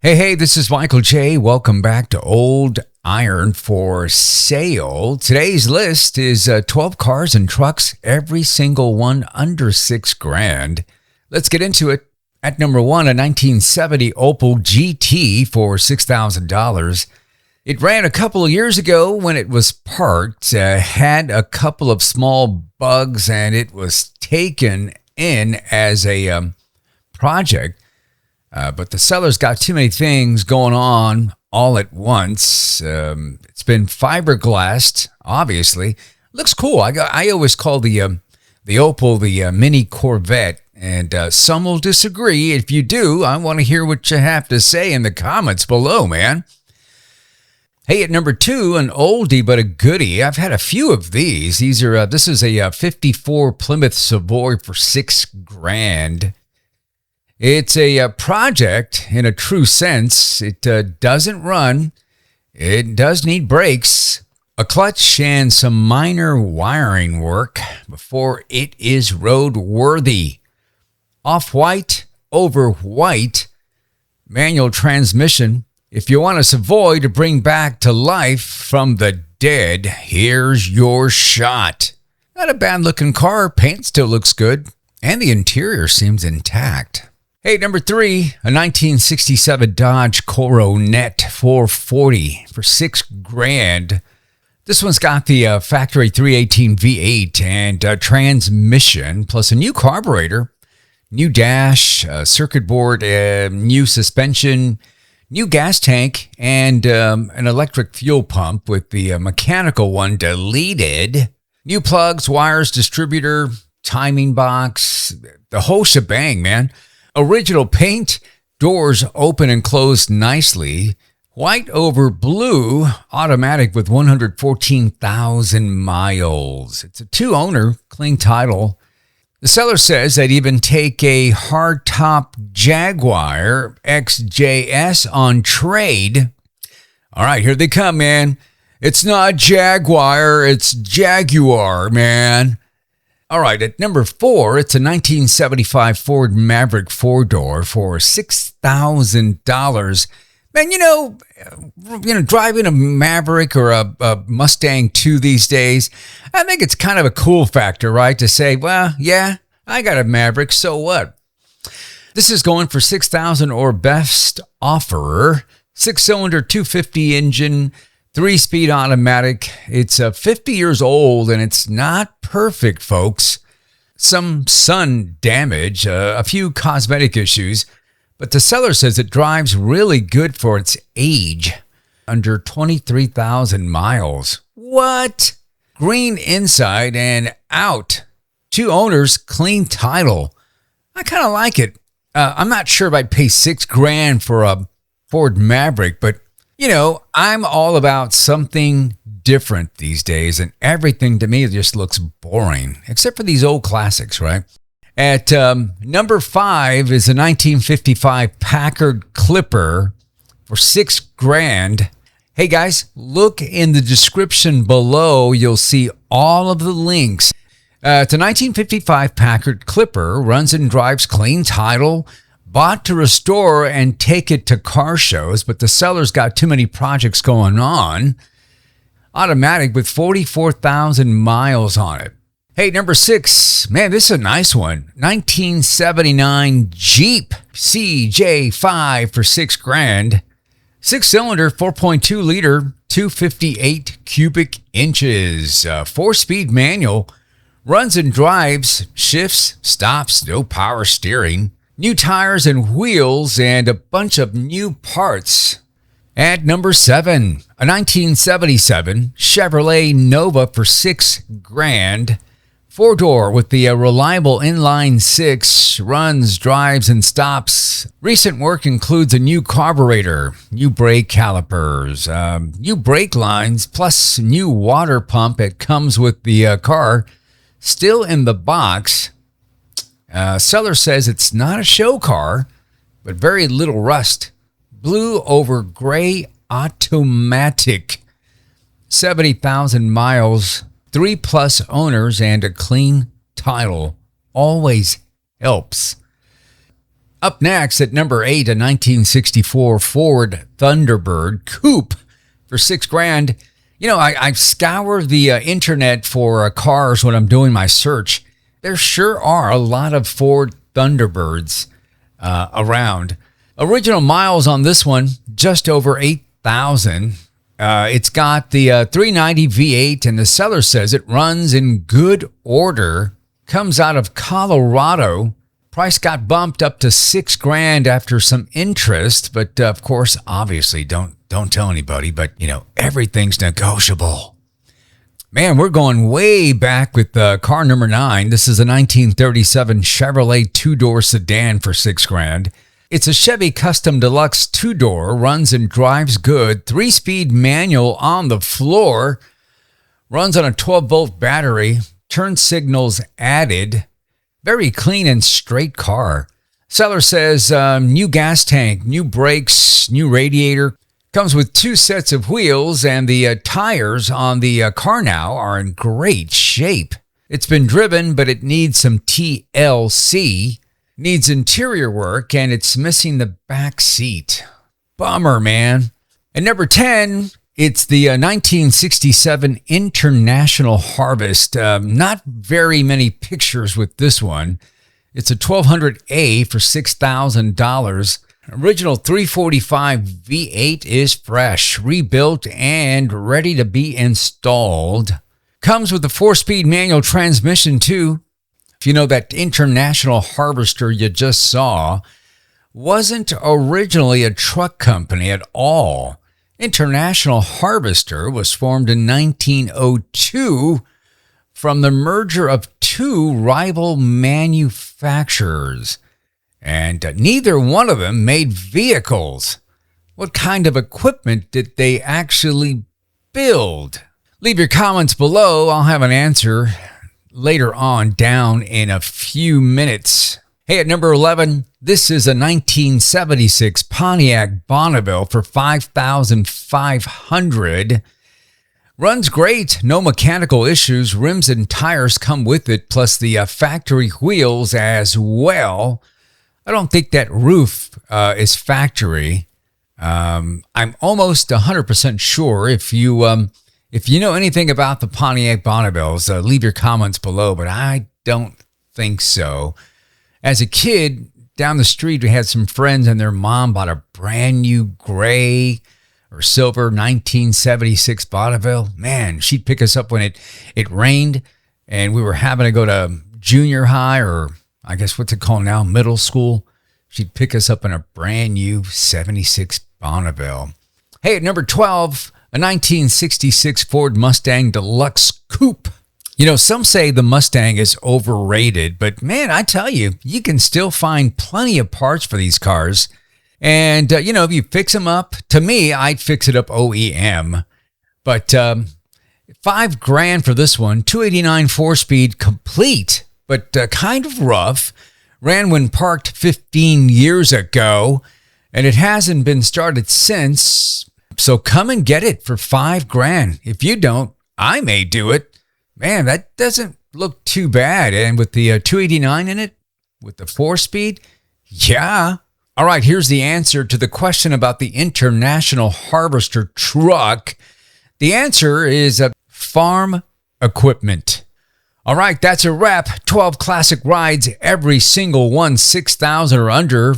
Hey, this is Michael J. Welcome back to Old Iron for Sale. Today's list is 12 cars and trucks, every single one under $6,000. Let's get into it. At number one, a 1970 Opel GT for $6,000. It ran a couple of years ago when it was parked, had a couple of small bugs, and it was taken in as a project. But the seller's got too many things going on all at once. It's been fiberglassed, obviously. Looks cool. I always call the Opel the mini Corvette, and some will disagree. If you do, I want to hear what you have to say in the comments below, man. Hey, at number two, an oldie but a goodie. I've had a few of these. This is a 54 Plymouth Savoy for $6,000. It's a project in a true sense. It doesn't run. It does need brakes, a clutch, and some minor wiring work before it is roadworthy. Off-white over white, manual transmission. If you want a Savoy to bring back to life from the dead, here's your shot. Not a bad-looking car. Paint still looks good, and the interior seems intact. Hey, number three, a 1967 Dodge Coronet 440 for $6,000. This one's got the factory 318 V8 and transmission, plus a new carburetor, new dash, circuit board, new suspension, new gas tank, and an electric fuel pump with the mechanical one deleted. New plugs, wires, distributor, timing box, the whole shebang, man. Original paint, doors open and close nicely. White over blue, automatic with 114,000 miles. It's a two-owner, clean title. The seller says they'd even take a hardtop Jaguar XJS on trade. All right, here they come, man. It's not Jaguar, it's Jaguar, man. All right, at number four, it's a 1975 Ford Maverick four-door for $6,000. Man, driving a Maverick or a Mustang 2 these days, I think it's kind of a cool factor, right? To say, well, yeah, I got a Maverick, so what? This is going for $6,000 or best offer. 6-cylinder, 250 engine, 3-speed automatic. It's 50 years old, and it's not perfect, folks. Some sun damage, a few cosmetic issues, but the seller says it drives really good for its age, under 23,000 miles. What? Green inside and out. Two owners, clean title. I kind of like it. I'm not sure if I'd pay $6,000 for a Ford Maverick, but I'm all about something different these days, and everything to me just looks boring, except for these old classics, right? At number five is a 1955 Packard Clipper for $6,000. Hey guys, look in the description below. You'll see all of the links. It's a 1955 Packard Clipper, runs and drives clean title. Bought to restore and take it to car shows, but the seller's got too many projects going on. Automatic with 44,000 miles on it. Hey, number six. Man, this is a nice one. 1979 Jeep CJ5 for $6,000. 6-cylinder, 4.2 liter, 258 cubic inches. 4-speed manual. Runs and drives, shifts, stops, no power steering. New tires and wheels, and a bunch of new parts. At number seven, a 1977 Chevrolet Nova for $6,000. 4-door with the reliable inline 6, runs, drives, and stops. Recent work includes a new carburetor, new brake calipers, new brake lines, plus new water pump. It comes with the car. Still in the box. Seller says it's not a show car, but very little rust. Blue over gray automatic. 70,000 miles, 3+ owners, and a clean title. Always helps. Up next at number 8, a 1964 Ford Thunderbird Coupe for $6,000. You know, I scour the internet for cars when I'm doing my search. There sure are a lot of Ford Thunderbirds around. Original miles on this one, just over 8,000. It's got the 390 V8, and the seller says it runs in good order. Comes out of Colorado. Price got bumped up to $6,000 after some interest, but of course, obviously, don't tell anybody. But you know, everything's negotiable. Man, we're going way back with car number 9. This is a 1937 Chevrolet two-door sedan for $6,000. It's a Chevy Custom Deluxe two-door, runs and drives good, 3-speed manual on the floor, runs on a 12-volt battery, turn signals added. Very clean and straight car. Seller says new gas tank, new brakes, new radiator. Comes with 2 sets of wheels, and the tires on the car now are in great shape. It's been driven, but it needs some TLC. Needs interior work, and it's missing the back seat. Bummer, man. At number 10, it's the 1967 International Harvest. Not very many pictures with this one. It's a 1200A for $6,000. Original 345 V8 is fresh, rebuilt, and ready to be installed. Comes with a 4-speed manual transmission, too. If you know, that International Harvester you just saw wasn't originally a truck company at all. International Harvester was formed in 1902 from the merger of 2 rival manufacturers, and neither one of them made vehicles. What kind of equipment did they actually build? Leave your comments below. I'll have an answer later on down in a few minutes. Hey, at number 11, this is a 1976 Pontiac Bonneville for $5,500. Runs great, no mechanical issues. Rims and tires come with it, plus the factory wheels as well. I don't think that roof is factory. I'm almost 100% sure. If you know anything about the Pontiac Bonnevilles, leave your comments below, but I don't think so. As a kid, down the street, we had some friends, and their mom bought a brand new gray or silver 1976 Bonneville. Man, she'd pick us up when it rained, and we were having to go to junior high, or I guess what's it called now, middle school. She'd pick us up in a brand new 76 Bonneville. Hey, at number 12, a 1966 Ford Mustang Deluxe Coupe. You know, some say the Mustang is overrated, but man, I tell you, you can still find plenty of parts for these cars. And, if you fix them up, to me, I'd fix it up OEM. But $5,000 for this one, 289 4-speed, complete, but kind of rough. Ran when parked 15 years ago, and it hasn't been started since. So come and get it for $5,000. If you don't, I may do it. Man, that doesn't look too bad. And with the 289 in it, with the 4-speed, yeah. All right, here's the answer to the question about the International Harvester truck. The answer is farm equipment. All right, that's a wrap. 12 classic rides, every single one 6,000 or under.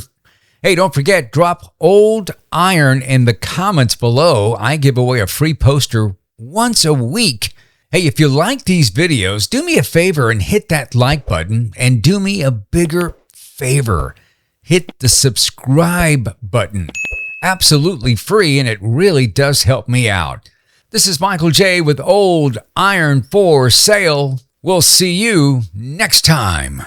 Hey, don't forget, drop Old Iron in the comments below. I give away a free poster once a week. Hey, if you like these videos, do me a favor and hit that like button, and do me a bigger favor. Hit the subscribe button. Absolutely free, and it really does help me out. This is Michael J. with Old Iron for Sale. We'll see you next time.